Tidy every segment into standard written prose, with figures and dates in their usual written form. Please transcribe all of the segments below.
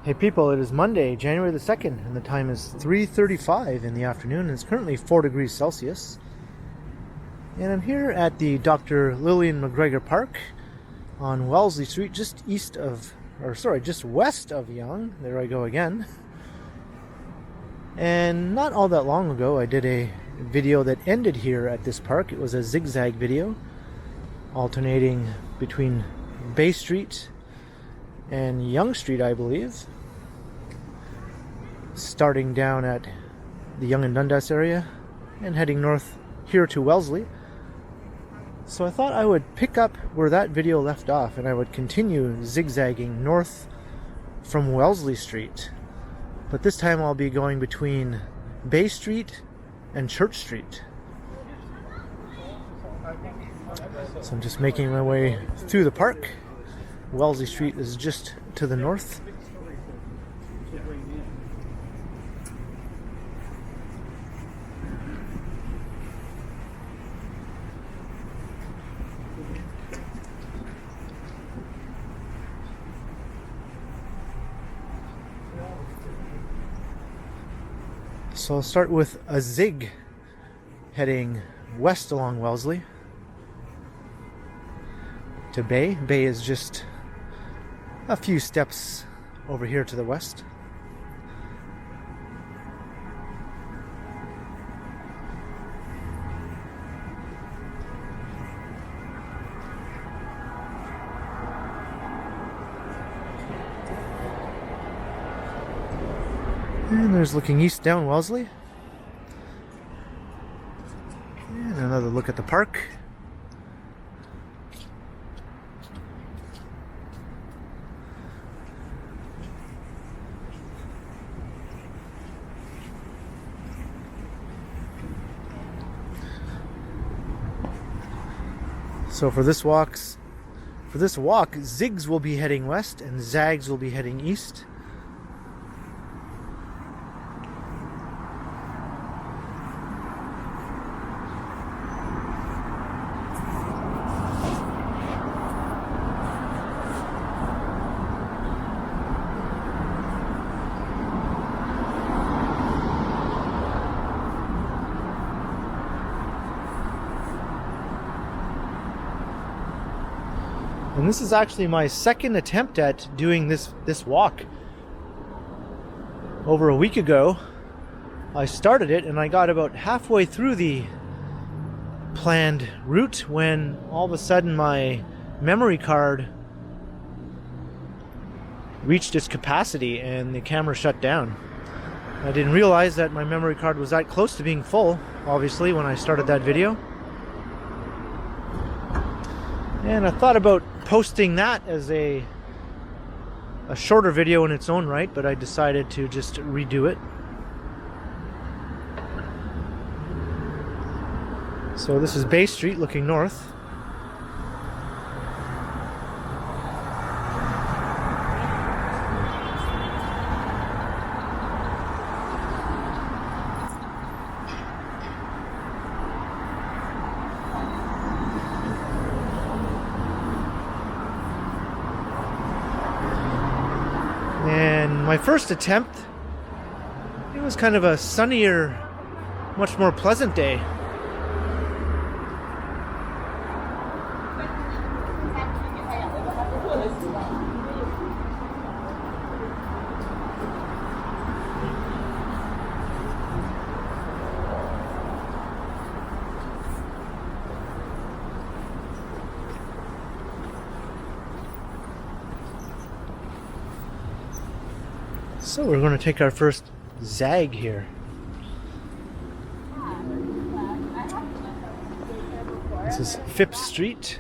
Hey people, it is Monday, January the 2nd, and the time is 3:35 in the afternoon, and it's currently 4 degrees Celsius. And I'm here at the Dr. Lillian McGregor Park on Wellesley Street, just west of Yonge. There I go again. And not all that long ago, I did a video that ended here at this park. It was a zigzag video, alternating between Bay Street and Yonge Street, I believe, starting down at the Yonge and Dundas area and heading north here to Wellesley. So I thought I would pick up where that video left off and I would continue zigzagging north from Wellesley Street, but this time I'll be going between Bay Street and Church Street. So I'm just making my way through the park. Wellesley Street is just to the north. So I'll start with a zig heading west along Wellesley to Bay. Bay is just a few steps over here to the west. And there's looking east down Wellesley. And another look at the park. So for this walk, zigs will be heading west and zags will be heading east. And this is actually my second attempt at doing this walk. Over a week ago, I started it and I got about halfway through the planned route when all of a sudden my memory card reached its capacity and the camera shut down. I didn't realize that my memory card was that close to being full, obviously, when I started that video. And I thought about posting that as a shorter video in its own right, but I decided to just redo it. So this is Bay Street looking north. And my first attempt, it was kind of a sunnier, much more pleasant day. So we're going to take our first zag here. This is Phipps Street.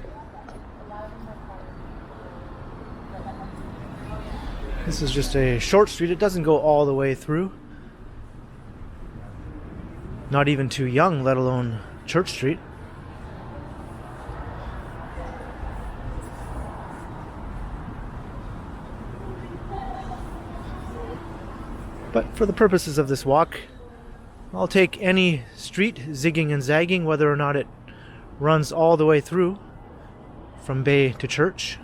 This is just a short street. It doesn't go all the way through. Not even to Yonge, let alone Church Street. But for the purposes of this walk, I'll take any street zigging and zagging, whether or not it runs all the way through from Bay to Church.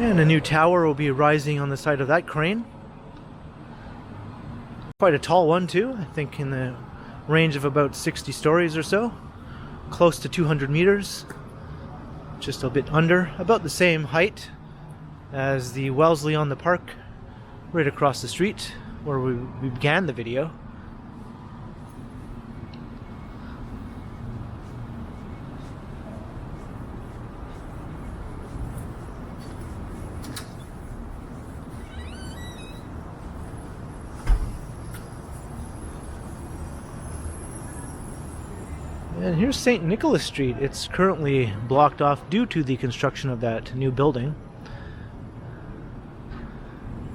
And a new tower will be rising on the side of that crane. Quite a tall one too, I think in the range of about 60 stories or so. Close to 200 meters. Just a bit under, about the same height as the Wellesley on the park right across the street where we began the video. And here's St. Nicholas Street. It's currently blocked off due to the construction of that new building.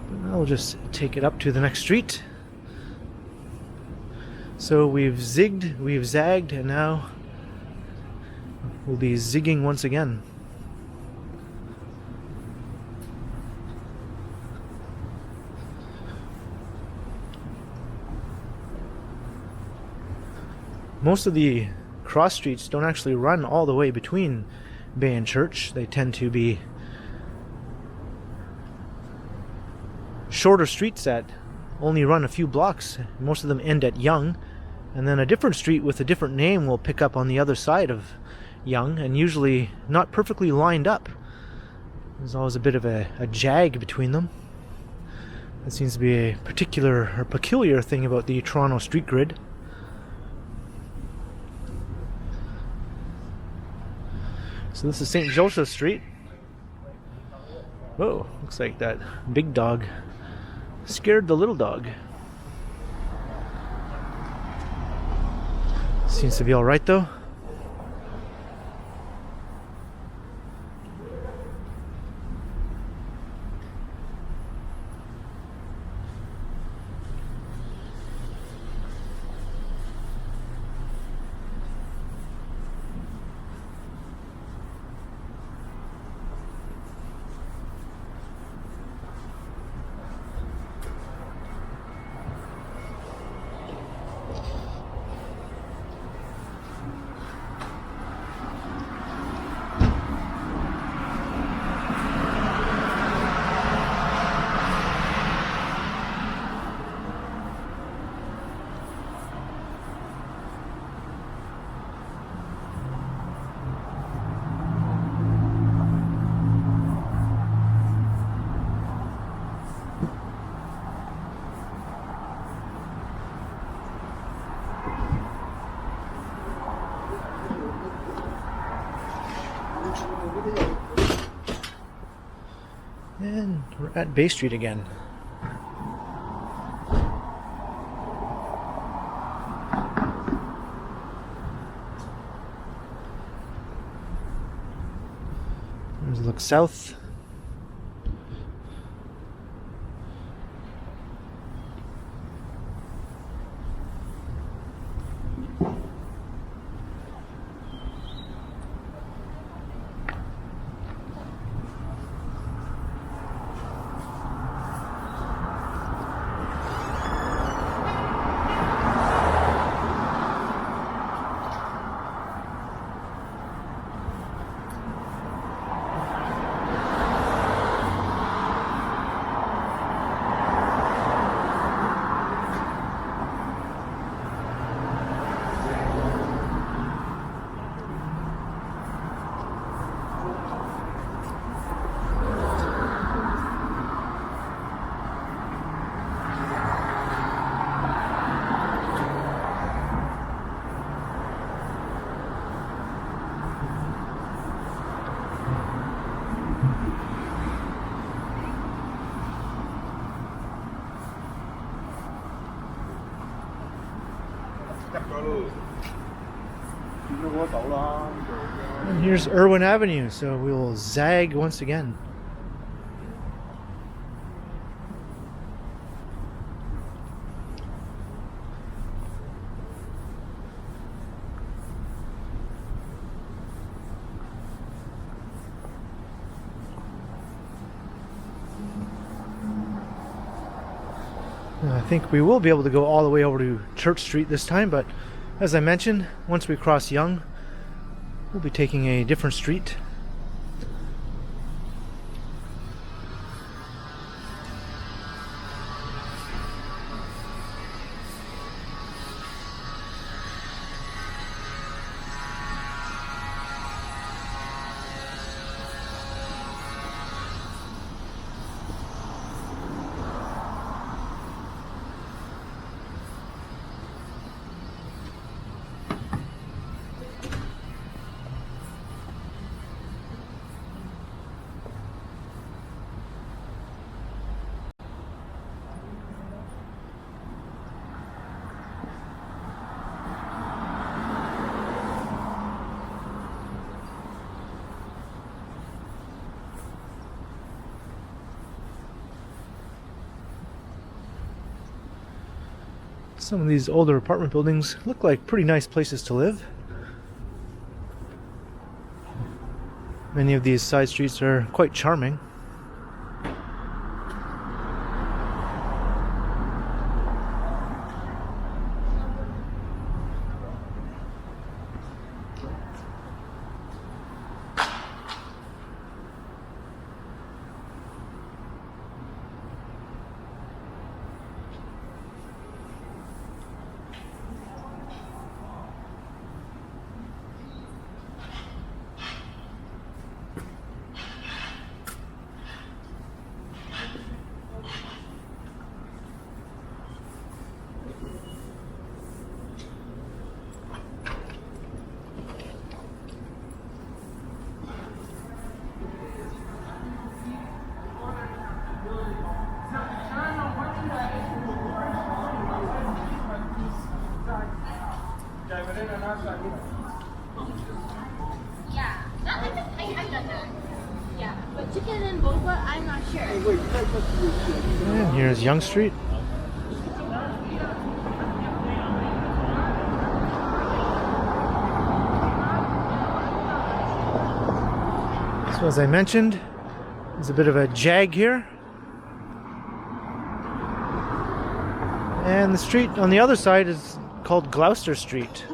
But I'll just take it up to the next street. So we've zigged, we've zagged, and now we'll be zigging once again. Most of the cross streets don't actually run all the way between Bay and Church. They tend to be shorter streets that only run a few blocks. Most of them end at Yonge, and then a different street with a different name will pick up on the other side of Yonge, and usually not perfectly lined up. There's always a bit of a jag between them. That seems to be a particular or peculiar thing about the Toronto street grid. So this is St. Joseph Street. Whoa, looks like that big dog scared the little dog. Seems to be all right though. And we're at Bay Street again. Let's look south. And here's Irwin Avenue, so we will zag once again. I think we will be able to go all the way over to Church Street this time, but as I mentioned, once we cross Yonge, we'll be taking a different street. Some of these older apartment buildings look like pretty nice places to live. Many of these side streets are quite charming. Yeah, I've done that. Yeah, but chicken and boba, I'm not sure. And here's Young Street. So as I mentioned, there's a bit of a jag here. And the street on the other side is called Gloucester Street.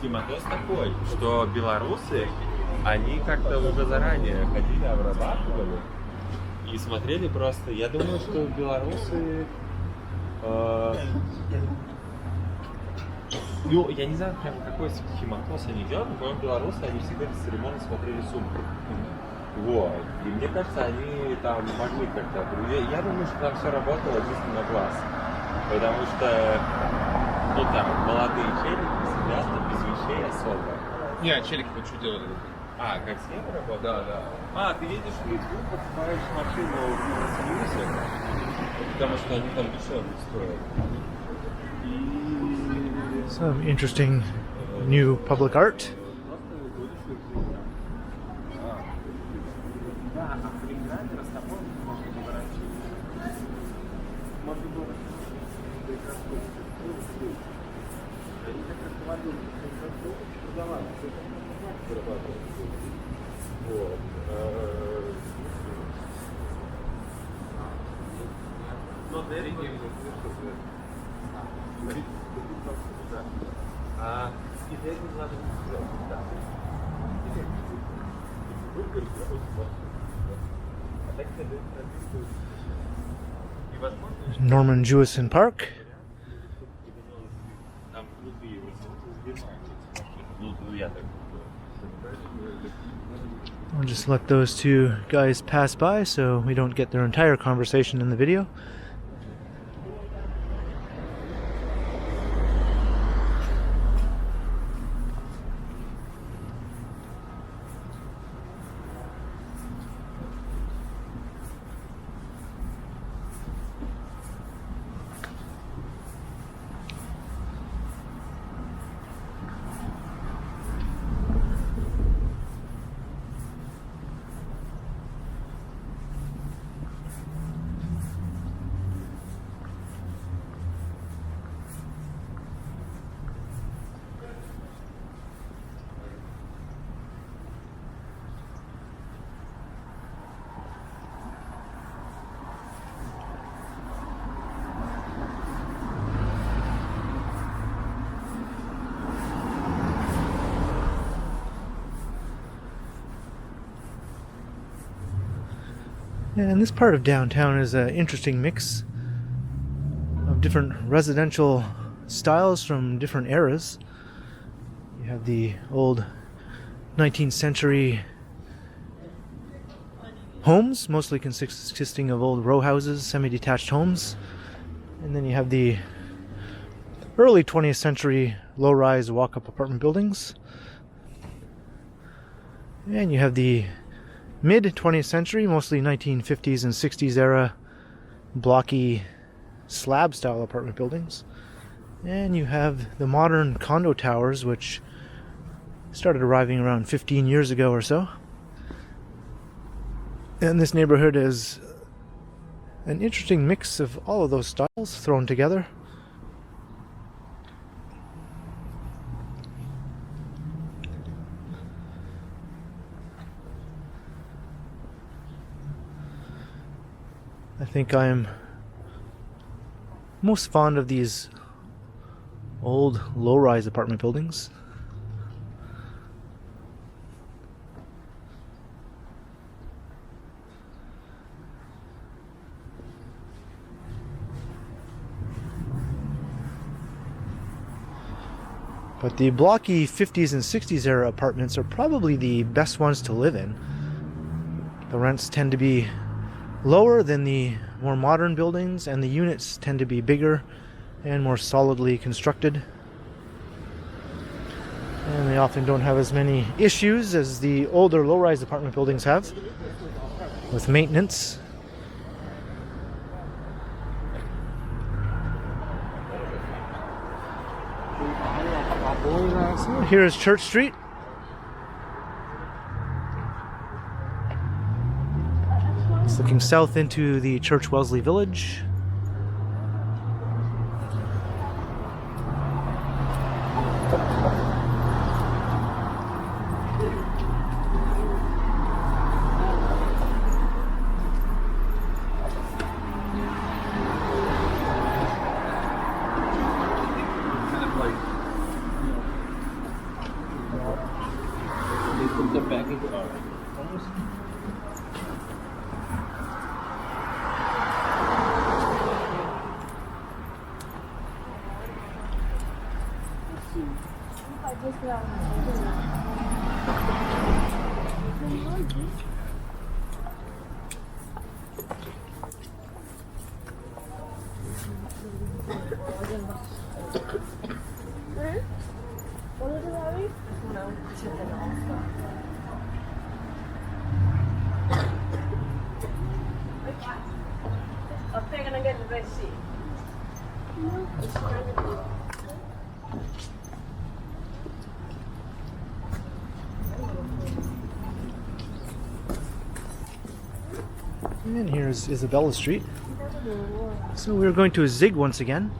Симатоз такой, что белорусы, они как-то уже заранее ходили, обрабатывали и смотрели просто. Я думаю, что белорусы, ну, я не знаю, прям какой хематоз они делают, но, по-моему, белорусы, они всегда бесцеремонно смотрели сумку. Вот. И мне кажется, они там могли как-то... Я думаю, что там все работало чисто на глаз. Потому что, ну там, молодые челики сидят без вещей особо. Не, а челики вот что делали? А, как схема работает? Да, да. А, ты едешь в Литву, покупаешь машину в Союзе, потому что они там дешевле стоят. Some interesting new public art. Norman Jewison Park. I'll just let those two guys pass by so we don't get their entire conversation in the video. And this part of downtown is an interesting mix of different residential styles from different eras. You have the old 19th century homes, mostly consisting of old row houses, semi-detached homes. And then you have the early 20th century low-rise walk-up apartment buildings. And you have the mid-20th century, mostly 1950s and 60s era, blocky slab-style apartment buildings. And you have the modern condo towers, which Started arriving around 15 years ago or so. And this neighborhood is an interesting mix of all of those styles thrown together. I think I'm most fond of these old low-rise apartment buildings. But the blocky 50s and 60s era apartments are probably the best ones to live in. The rents tend to be lower than the more modern buildings, and the units tend to be bigger and more solidly constructed. And they often don't have as many issues as the older low-rise apartment buildings have with maintenance. So here is Church Street. It's looking south into the Church Wellesley village. And here's Isabella Street. So we're going to Zig once again.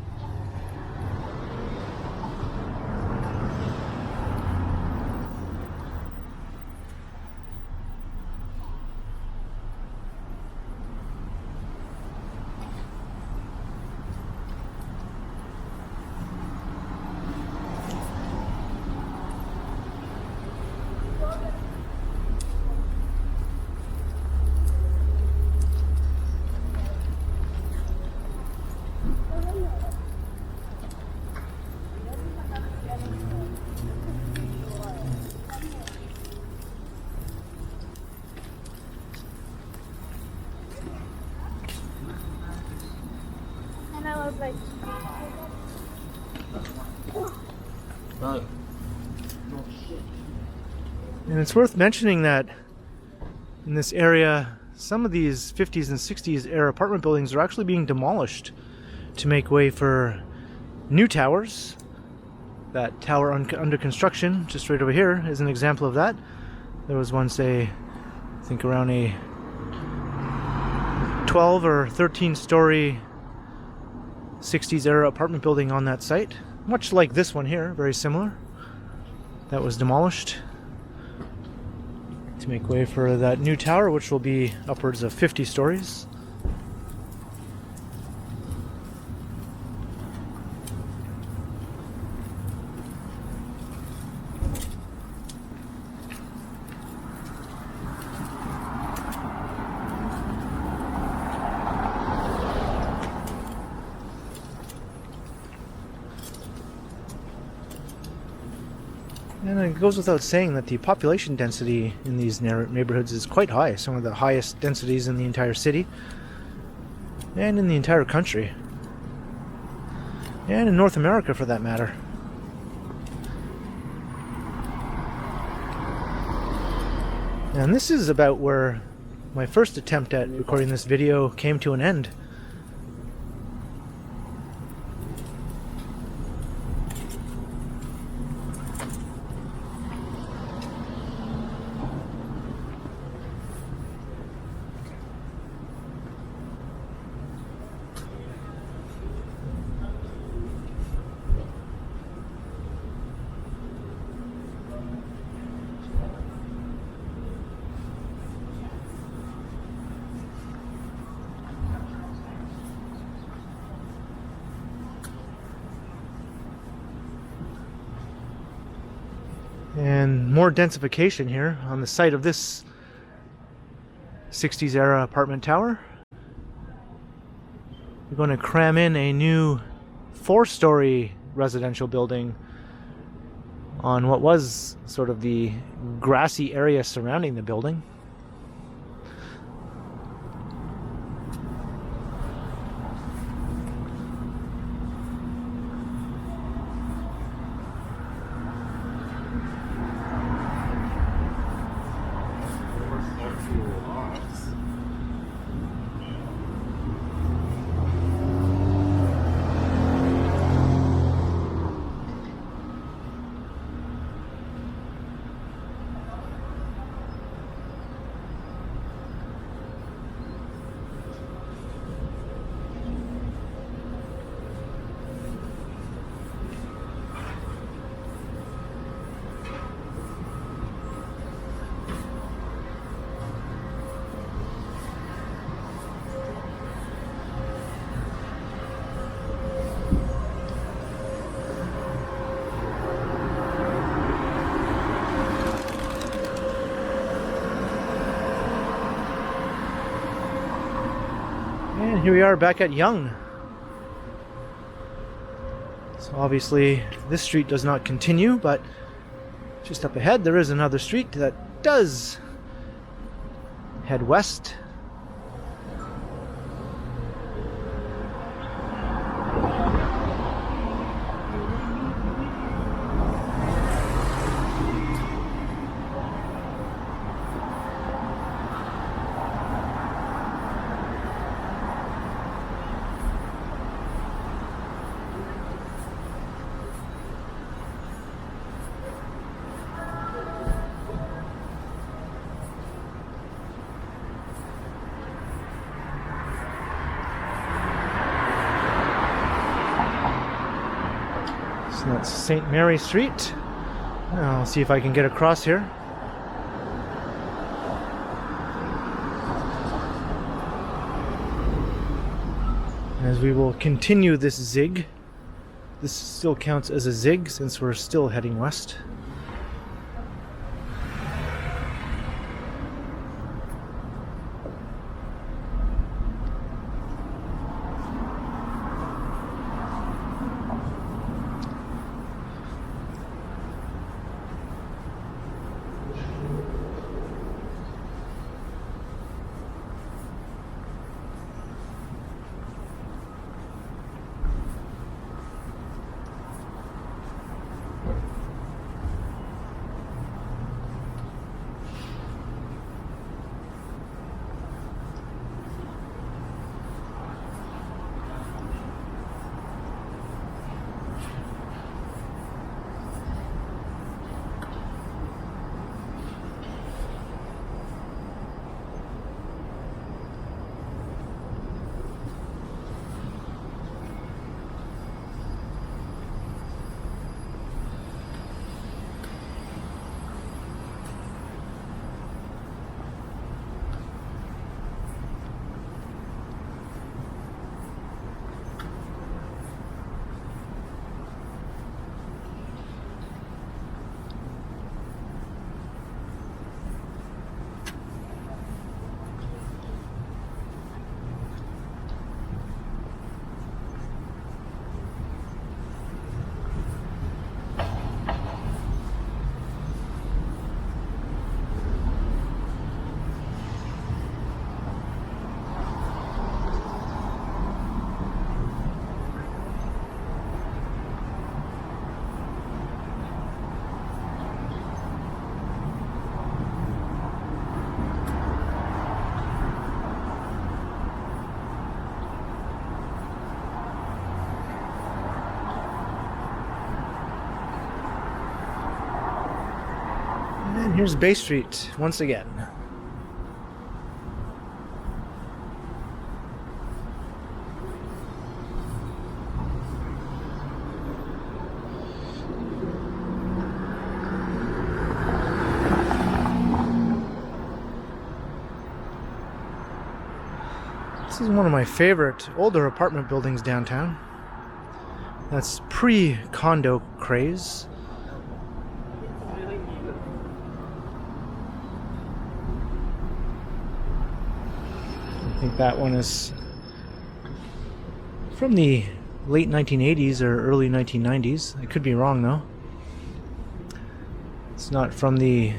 And I was like, And it's worth mentioning that in this area, some of these 50s and 60s era apartment buildings are actually being demolished to make way for new towers. That tower under construction, just right over here, is an example of that. There was once I think around a 12 or 13 story 60s era apartment building on that site, much like this one here, very similar. That was demolished to make way for that new tower, which will be upwards of 50 stories. And it goes without saying that the population density in these neighborhoods is quite high, some of the highest densities in the entire city and in the entire country, and in North America for that matter. And this is about where my first attempt at recording this video came to an end. And more densification here on the site of this 60s era apartment tower. We're going to cram in a new 4-story residential building on what was sort of the grassy area surrounding the building. And here we are back at Yonge. So obviously this street does not continue, but just up ahead there is another street that does head west. So that's St. Mary Street. I'll see if I can get across here. As we will continue this zig. This still counts as a zig since we're still heading west. And here's Bay Street once again. This is one of my favorite older apartment buildings downtown. That's pre-condo craze. think that one is from the late 1980s or early 1990s. I could be wrong though. It's not from the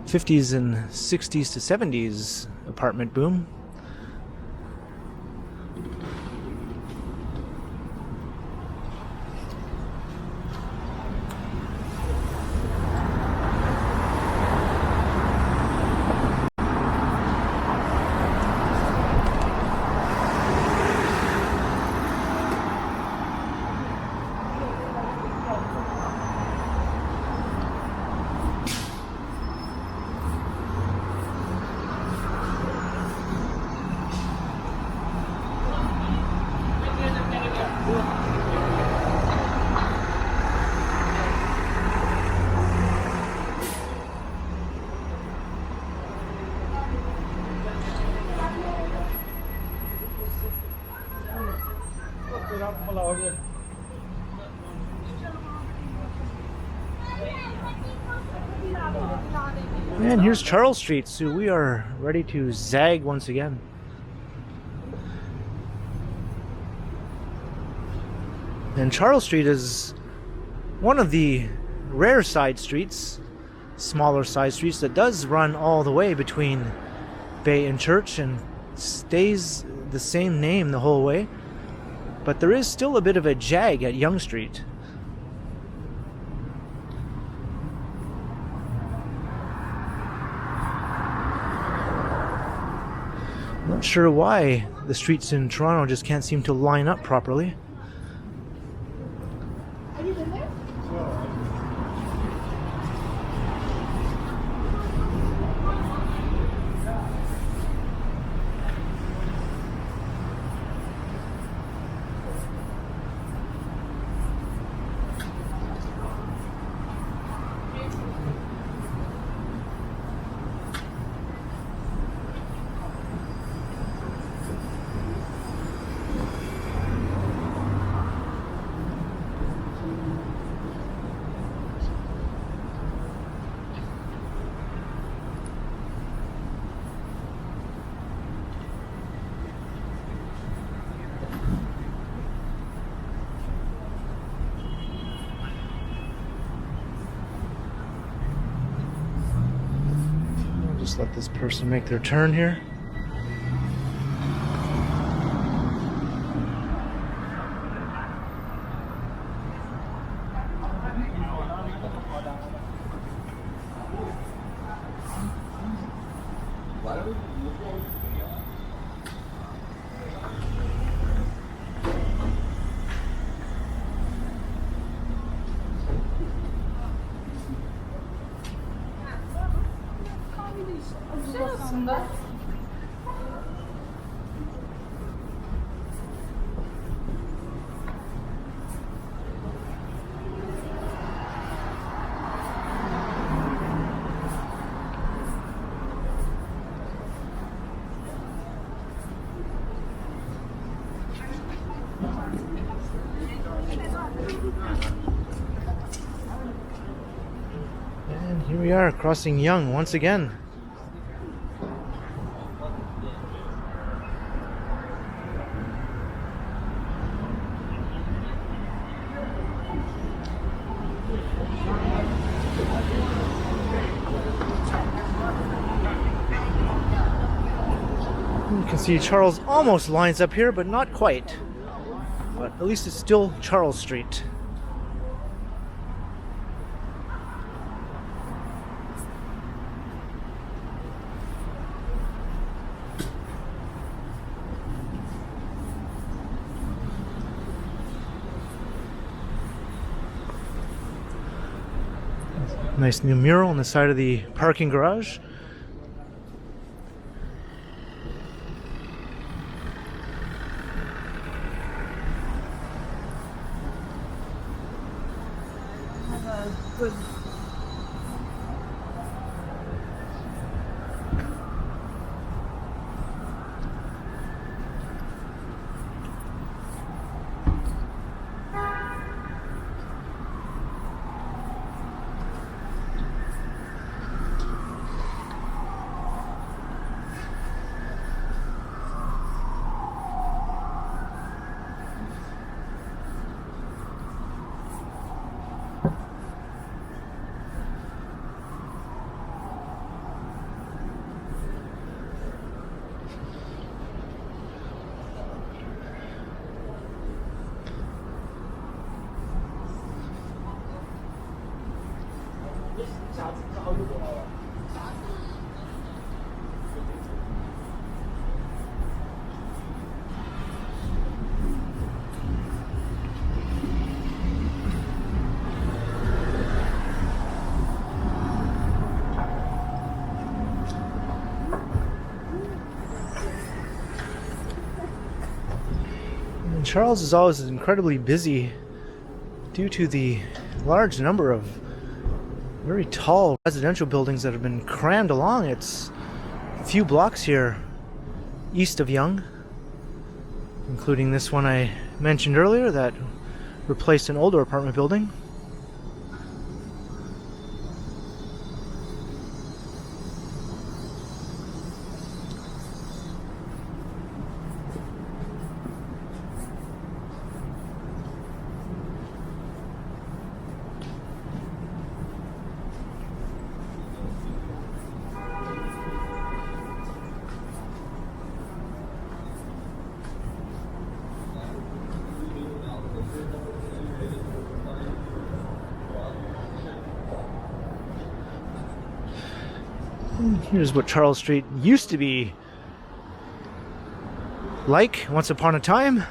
50s and 60s to 70s apartment boom. And here's Charles Street, so we are ready to zag once again. And Charles Street is one of the rare side streets, smaller side streets, that does run all the way between Bay and Church and stays the same name the whole way. But there is still a bit of a jag at Yonge Street. Not sure why the streets in Toronto just can't seem to line up properly. Have you been there? Just let this person make their turn here. aslında. And here we are crossing Yonge once again. You can see Charles almost lines up here, but not quite. But at least it's still Charles Street. Nice new mural on the side of the parking garage. Good. And Charles is always incredibly busy due to the large number of very tall residential buildings that have been crammed along its few blocks here east of Yonge, including this one I mentioned earlier that replaced an older apartment building. Here's what Charles Street used to be like once upon a time.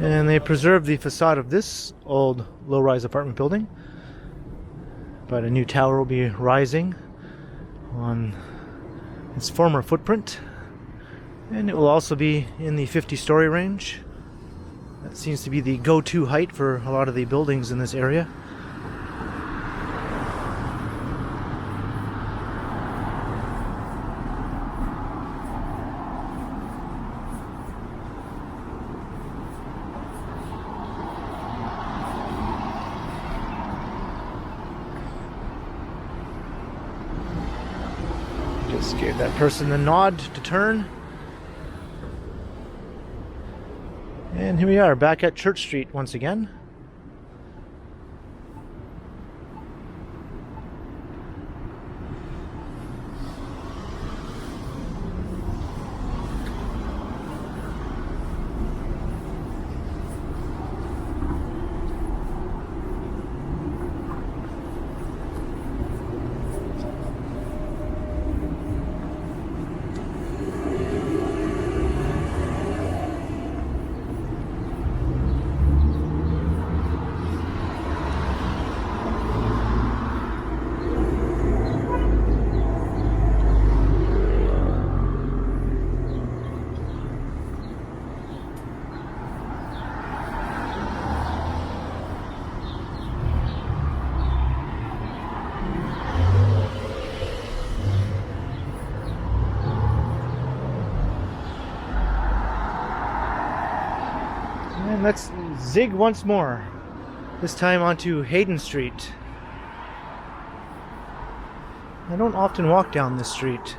And they preserved the facade of this old low-rise apartment building, but a new tower will be rising on its former footprint, and it will also be in the 50-story range. That seems to be the go-to height for a lot of the buildings in this area. Just gave that person the nod to turn. And here we are, back at Church Street once again. And let's zig once more, this time onto Hayden Street. I don't often walk down this street.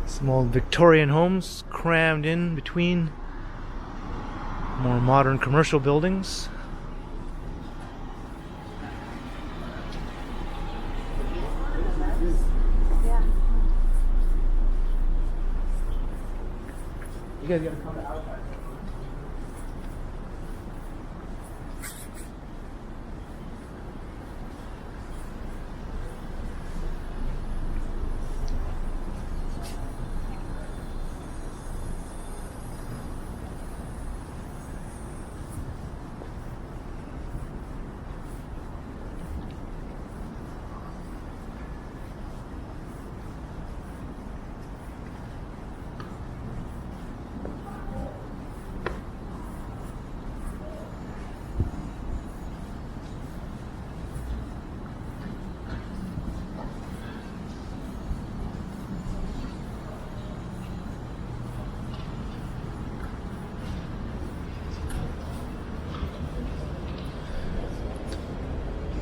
Some old Victorian homes crammed in between more modern commercial buildings. You guys gotta come to our side.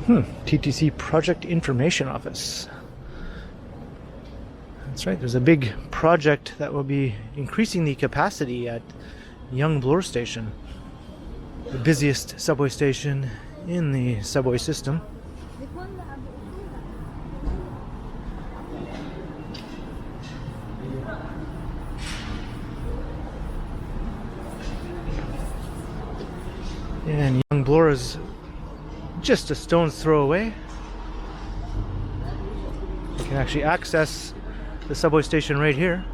TTC Project Information Office. That's right, there's a big project that will be increasing the capacity at Young Bloor Station, the busiest subway station in the subway system. And Young Bloor is just a stone's throw away. You can actually access the subway station right here.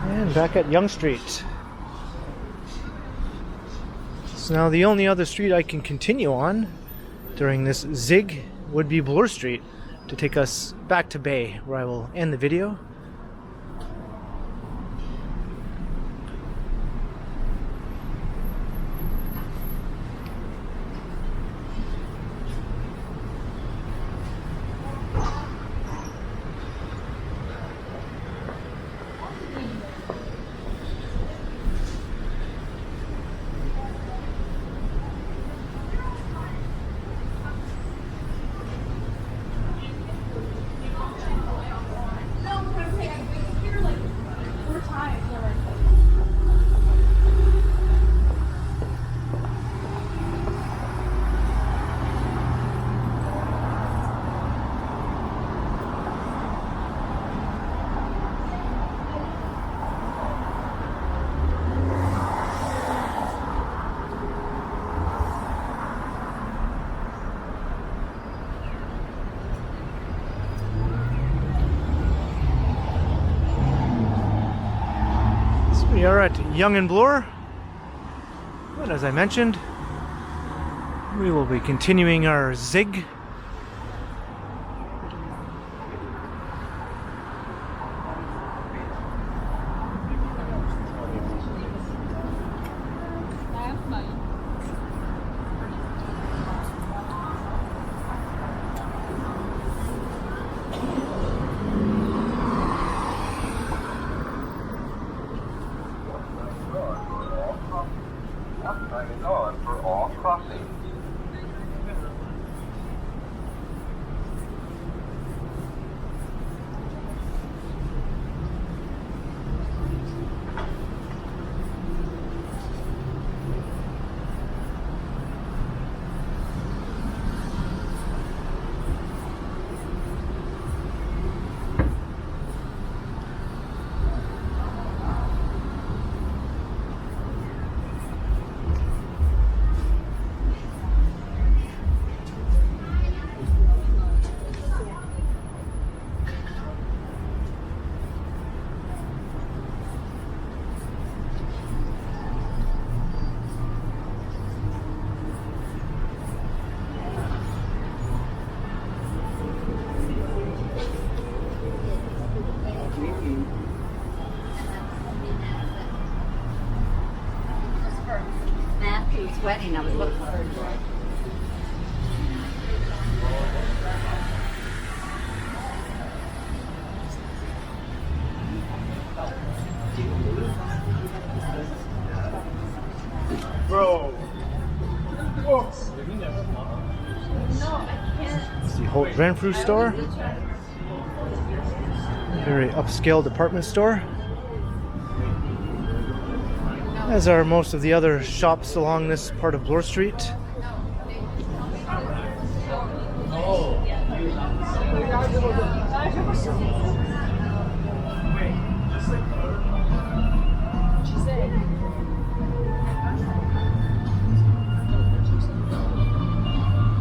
And back at Yonge Street. So now the only other street I can continue on during this zig would be Bloor Street to take us back to Bay, where I will end the video. We are at Young and Bloor, but as I mentioned, we will be continuing our zig. Matthew's wedding, I was looking for her. Bro. It's the Holt Renfrew store. Very upscale department store. As are most of the other shops along this part of Bloor Street.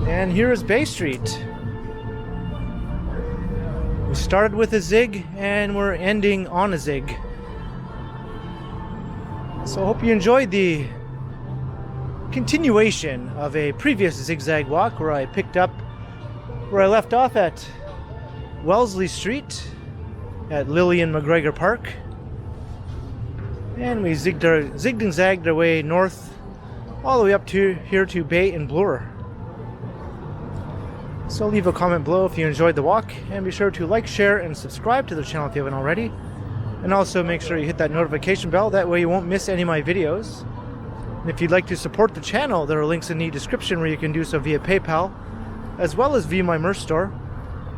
And here is Bay Street. We started with a zig and we're ending on a zig. So I hope you enjoyed the continuation of a previous zigzag walk where I picked up where I left off at Wellesley Street at Lillian McGregor Park. And we zigged and zagged our way north all the way up to here to Bay and Bloor. So leave a comment below if you enjoyed the walk, and be sure to like, share, and subscribe to the channel if you haven't already. And also make sure you hit that notification bell, that way you won't miss any of my videos. And if you'd like to support the channel, there are links in the description where you can do so via PayPal, as well as via my merch store.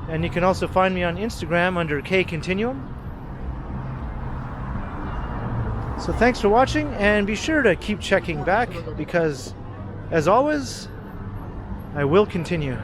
And you can also find me on Instagram under KContinuum. So thanks for watching, and be sure to keep checking back, because as always, I will continue.